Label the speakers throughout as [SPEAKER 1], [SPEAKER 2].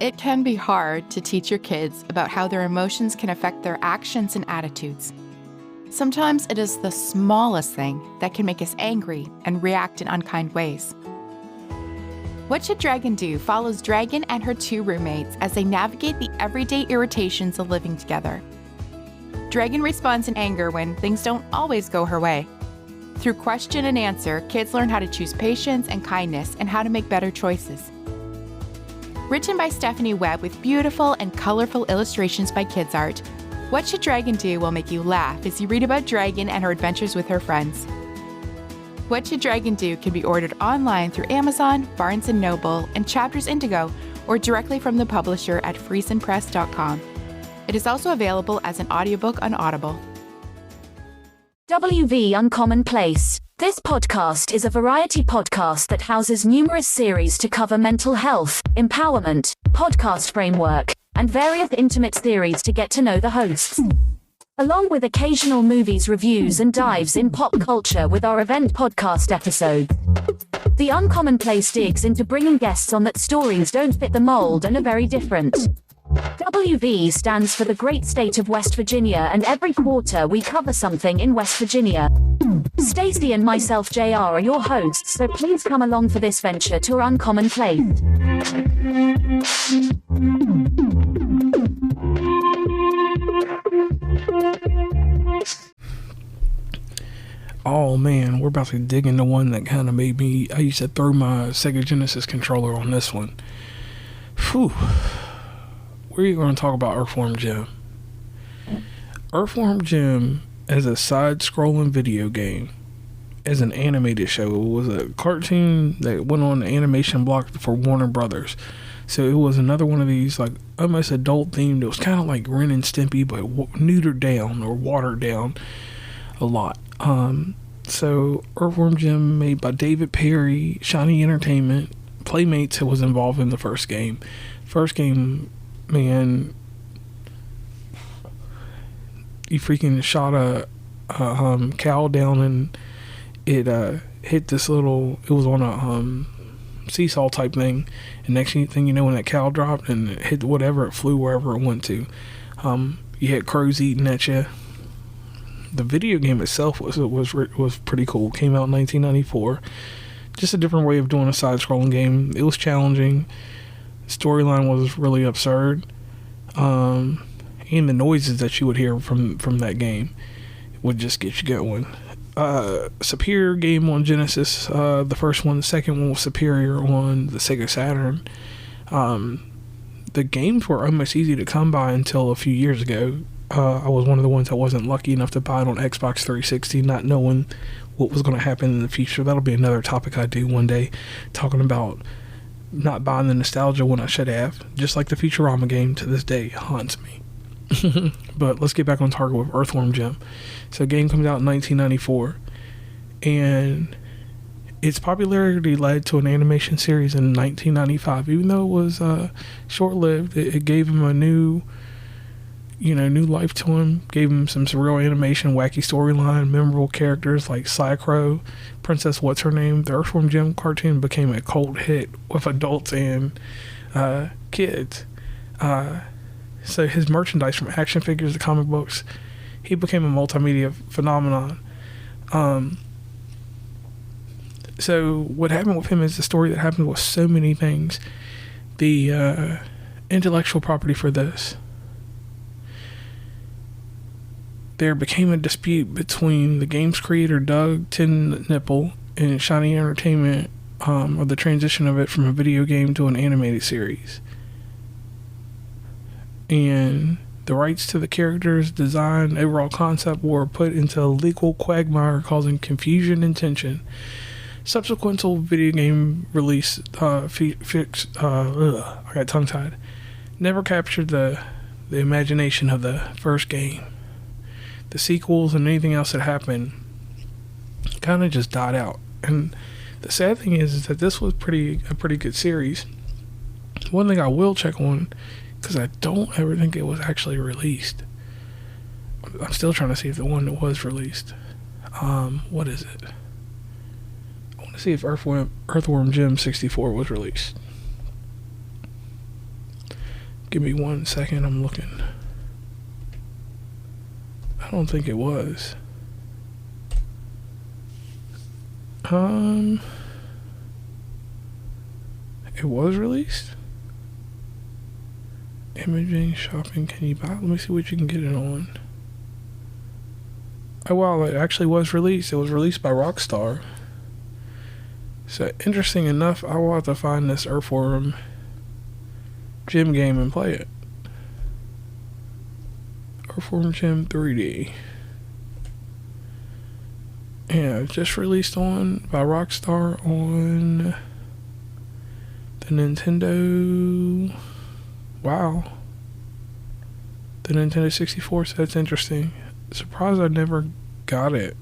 [SPEAKER 1] It can be hard to teach your kids about how their emotions can affect their actions and attitudes. Sometimes it is the smallest thing that can make us angry and react in unkind ways. What Should Dragon Do follows Dragon and her two roommates as they navigate the everyday irritations of living together. Dragon responds in anger when things don't always go her way. Through question and answer, kids learn how to choose patience and kindness and how to make better choices. Written by Stephanie Webb with beautiful and colorful illustrations by Kids Art, What Should Dragon Do will make you laugh as you read about Dragon and her adventures with her friends. What Should Dragon Do can be ordered online through Amazon, Barnes & Noble, and Chapters Indigo, or directly from the publisher at friesenpress.com. It is also available as an audiobook on Audible.
[SPEAKER 2] WV Uncommon Place. This podcast is a variety podcast that houses numerous series to cover mental health, empowerment, podcast framework, and various intimate theories to get to know the hosts. Along with occasional movies reviews and dives in pop culture with our event podcast episodes. The Uncommon Place digs into bringing guests on that stories don't fit the mold and are very different. WV stands for the great state of West Virginia, and every quarter we cover something in West Virginia. Stacy and myself, JR, are your hosts, so please come along for this venture to Uncommon Place.
[SPEAKER 3] Oh man, we're about to dig into one that kind of made me, I used to throw my Sega Genesis controller on this one. Whew. We're going to talk about Earthworm Jim. Earthworm Jim as a side-scrolling video game, as an animated show. It was a cartoon that went on the animation block for Warner Brothers. So it was another one of these, like, almost adult-themed. It was kind of like Ren and Stimpy, but neutered down or watered down a lot. So Earthworm Jim, made by David Perry, Shiny Entertainment. Playmates was involved in the first game. First game, man, you freaking shot a cow down, and it hit this little, it was on a seesaw type thing, and next thing you know, when that cow dropped and it hit whatever, it flew wherever it went to. You had crows eating at you. The video game itself was pretty cool. Came out in 1994. Just a different way of doing a side-scrolling game. It was challenging. Storyline was really absurd. And the noises that you would hear from that game would just get you going. Superior game on Genesis, the first one. The second one was superior on the Sega Saturn. The games were almost easy to come by until a few years ago. I was one of the ones that wasn't lucky enough to buy it on Xbox 360, not knowing what was going to happen in the future. That'll be another topic I do one day, talking about not buying the nostalgia when I should have. Just like the Futurama game, to this day haunts me. But let's get back on target with Earthworm Jim. So the game comes out in 1994, and its popularity led to an animation series in 1995. Even though it was short-lived, it gave him a new life to him. Gave him some surreal animation, wacky storyline, memorable characters like Cycro, Princess What's Her Name. The Earthworm Jim cartoon became a cult hit with adults and kids. So his merchandise, from action figures to comic books, he became a multimedia phenomenon. So what happened with him is the story that happened with so many things. The intellectual property for this. There became a dispute between the game's creator, Doug Tin-Nipple, and Shiny Entertainment of the transition of it from a video game to an animated series. And the rights to the characters, design, overall concept were put into a legal quagmire, causing confusion and tension. Subsequent video game release, I got tongue-tied, never captured the imagination of the first game. The sequels and anything else that happened kind of just died out. And the sad thing is that this was a pretty good series. One thing I will check on, because I don't ever think it was actually released. I'm still trying to see if the one that was released. What is it? I want to see if Earthworm Jim 64 was released. Give me 1 second, I'm looking. I don't think it was. It was released? Imaging, shopping, can you buy? Let me see what you can get it on. Oh wow, it actually was released. It was released by Rockstar. So interesting enough, I will have to find this Earthworm Jim game and play it. Earthworm Jim 3D. Yeah, just released by Rockstar on the Nintendo. Wow. The Nintendo 64, so that's interesting. Surprised I never got it.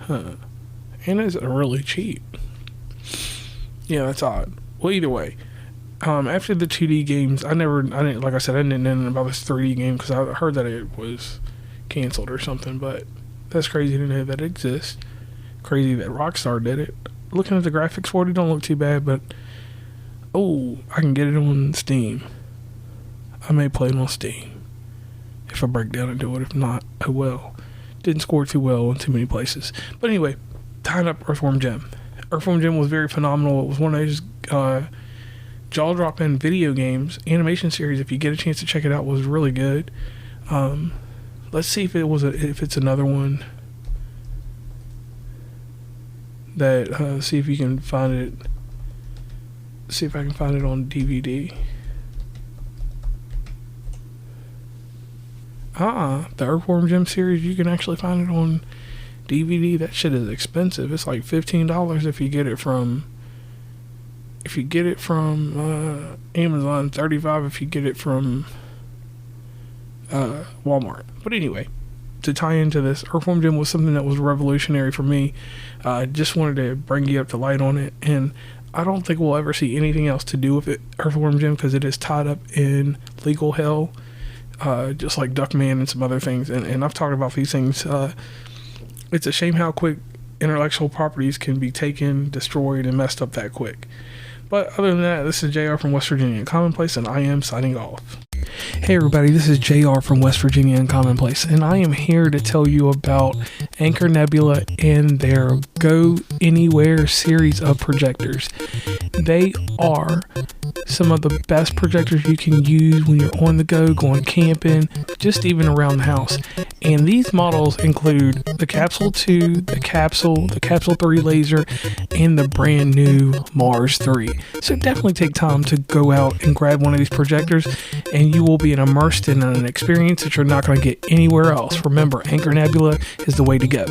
[SPEAKER 3] Huh. And it's really cheap. Yeah, that's odd. Well, either way. After the 2D games, I didn't, like I said, I didn't know about this 3D game because I heard that it was canceled or something, but that's crazy to know that it exists. Crazy that Rockstar did it. Looking at the graphics for it, don't look too bad, but oh, I can get it on Steam. I may play it on Steam if I break down into it. If not, oh well. Didn't score too well in too many places. But anyway, tying up Earthworm Jim. Earthworm Jim was very phenomenal. It was one of those jaw-dropping video games, animation series. If you get a chance to check it out, was really good. Let's see if it's another one that see if you can find it. See if I can find it on DVD. The Earthworm Jim series, you can actually find it on DVD. That shit is expensive. It's like $15 if you get it from Amazon, $35 if you get it from Walmart. But anyway, to tie into this, Earthworm Jim was something that was revolutionary for me. Just wanted to bring you up to light on it, and I don't think we'll ever see anything else to do with it, Earthworm Jim, because it is tied up in legal hell, just like Duckman and some other things. And I've talked about these things. It's a shame how quick intellectual properties can be taken, destroyed, and messed up that quick. But other than that, this is JR from West Virginia Commonplace, and I am signing off. Hey everybody, this is JR from West Virginia and Commonplace, and I am here to tell you about Anchor Nebula and their Go Anywhere series of projectors. They are some of the best projectors you can use when you're on the go, going camping, just even around the house. And these models include the Capsule 2, the Capsule 3 laser, and the brand new Mars 3. So definitely take time to go out and grab one of these projectors, and you will be immersed in an experience that you're not going to get anywhere else. Remember, Anchor Nebula is the way to go.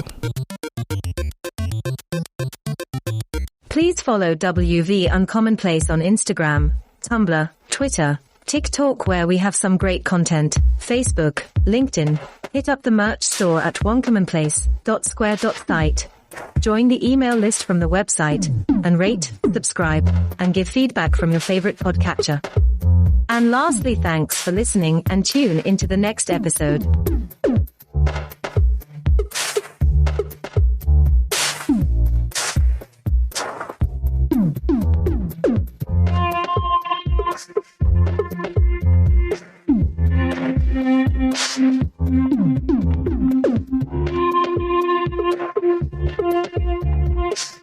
[SPEAKER 4] Please follow WV Uncommonplace on Instagram, Tumblr, Twitter, TikTok, where we have some great content, Facebook, LinkedIn. Hit up the merch store at onecommonplace.square.site. Join the email list from the website, and rate, subscribe, and give feedback from your favorite podcatcher. And lastly, thanks for listening, and tune into the next episode.